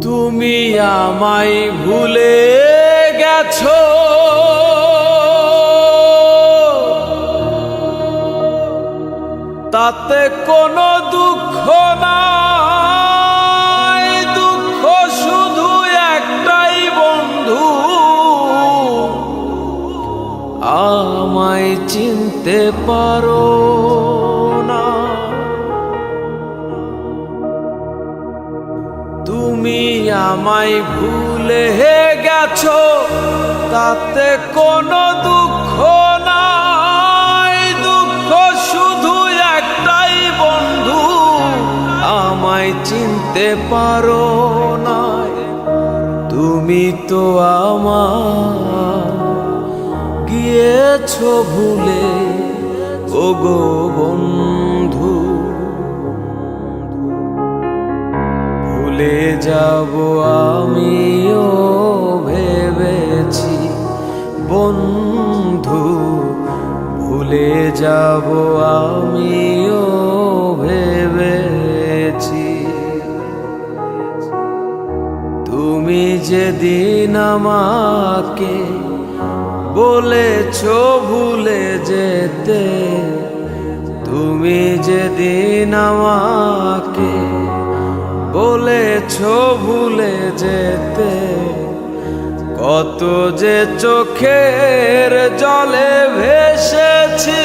তুমি আমায় ভুলে গেছো, তাতে কোনো দুঃখ নাই। দুঃখ শুধু একটাই বন্ধু, আমায় চিনতে পারো না। তুমি আমায় ভুলে গেছো, তাতে কোনো দুঃখ নাই। দুঃখ শুধু একটাই বন্ধু, আমায় চিনতে পারো না। তুমি তো আমার গিয়েছো ভুলে, ওগো বন্ধু। ভুলে যাব আমিও ভেবেছি বন্ধু, ভুলে যাব আমিও ভেবেছি। তুমি যেদিন আমাকে বলেছো ভুলে যেতে, তুমি যেদিন আমাকে বলেছো ভুলে যেতে, কত যে চোখের জলে ভেসেছি।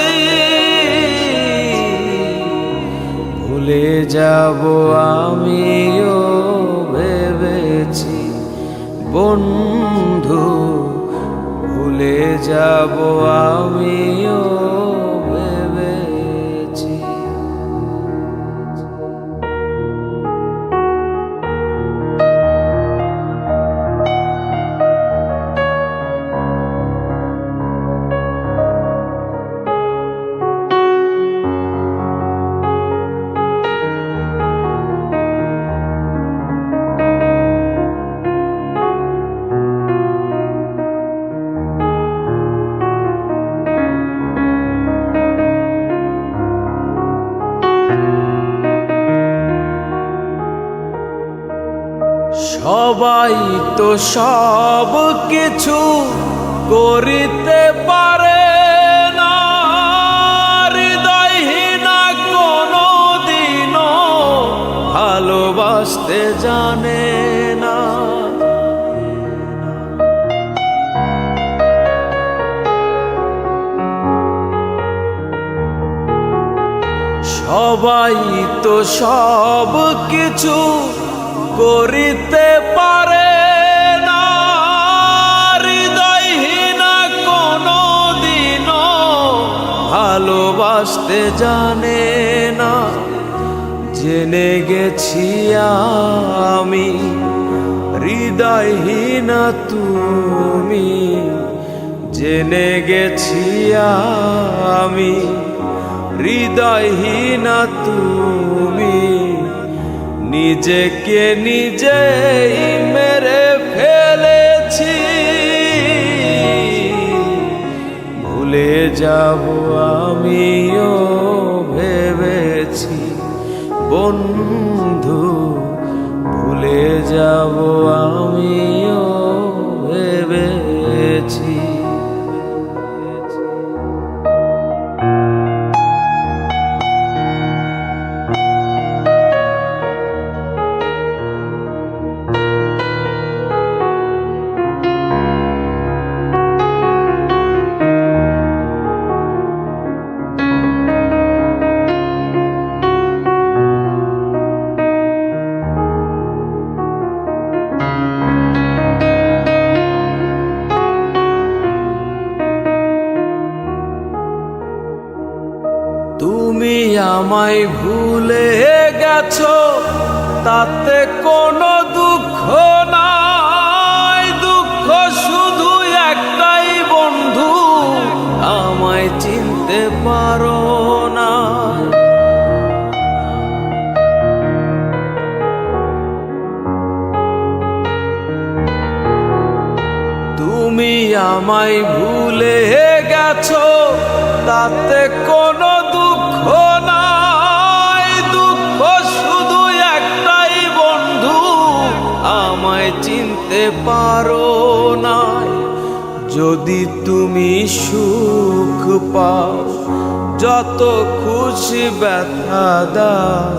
ভুলে যাব আমিও ভেবেছি বন্ধু, ভুলে যাব আমিও ভেবেছি। সবাই তো সব কিছু করিতে পারে না, হৃদয়হীনা কোনো দিনও ভালোবাসতে জানে না। সবাই তো সব কিছু করিতে পারে না, হৃদয়হীনা কোনো দিনও ভালোবাসতে জানে না। জেনে গেছি আমি হৃদয়হীনা তুমি, জেনে গেছি আমি হৃদয়হীনা তুমি। নিজেকে নিজেই মেরে ফেলেছি, ভুলে যাব আমিও ভেবেছি বন্ধু, ভুলে যাব আমিও ভেবেছি। তুমি আমায় ভুলে গেছো, তাতে কোনো দুঃখ নাই। দুঃখ শুধু একটাই বন্ধু, আমায় চিনতে পারো না। তুমি আমায় ভুলে গেছো, তাতে কোনো দুঃখ নাই। দুঃখ শুধু একটাই বন্ধু, আমায় চিনতে পারো না। যদি তুমি সুখ পাও, যত খুশি ব্যথা দাও।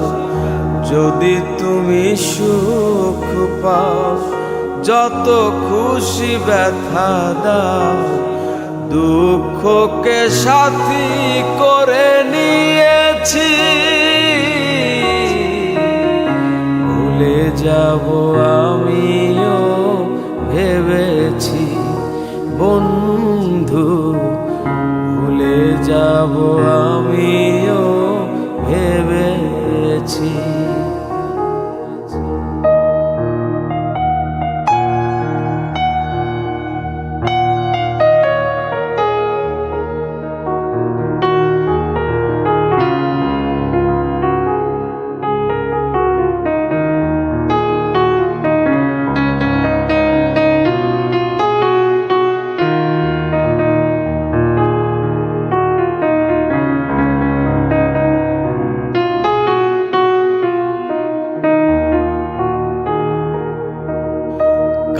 যদি তুমি সুখ পাও, যত খুশি ব্যথা দাও। দুঃখকে সাথী করে নিয়েছি, ভুলে যাব আমিও ভেবেছি বন্ধু। ভুলে যাব আমিও ভেবেছি।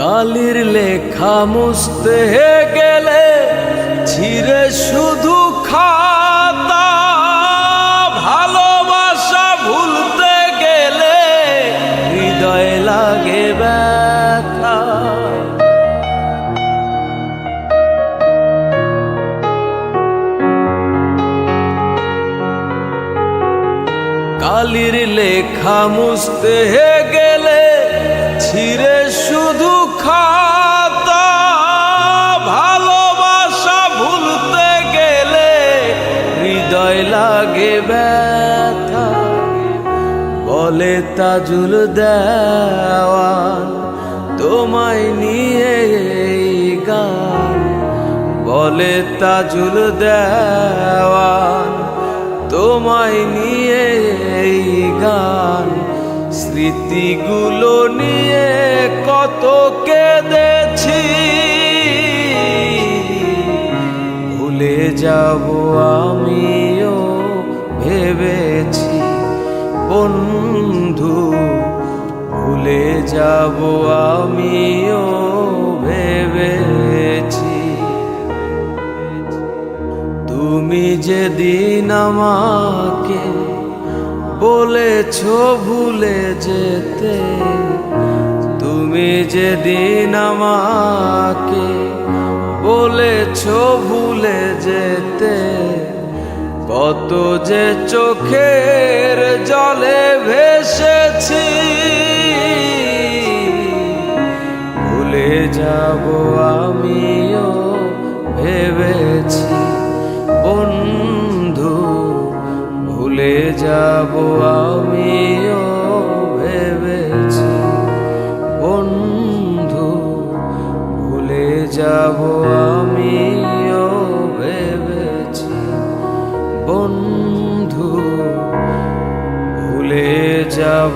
কালির লেখা মুছতে গেলে ছিঁড়ে শুধু খাতা। ভালোবাসা ভুলতে গেলে হৃদয় লাগে ব্যথা। কালির লেখা মুছতে গেলে ছিঁড়ে শুধু খাতা। ভালোবাসা ভুলতে গেলে হৃদয় লাগে ব্যথা। বলে তাজুল দেওয়ান তোমায় নিয়ে এই গান। বলে তাজুল দেওয়ান তোমায় নিয়ে এই গান। স্মৃতিগুলো নিয়ে কত কেঁদেছি, ভুলে যাব আমিও ভেবেছি বন্ধু। ভুলে যাব আমিও ভেবেছি। তুমি যেদিন আমাকে বলেছো ভুলে যেতে, তুমি যেদিন আমাকে বলেছো ভুলে যেতে। কত যে চোখের জলে ভেসেছি, ভুলে যাব আমিও ভেবেছি বন্ধু। ভুলে যাব আমিও ভেবেছি বন্ধু। ভুলে যাব আমিও ভেবেছি বন্ধু। ভুলে যাব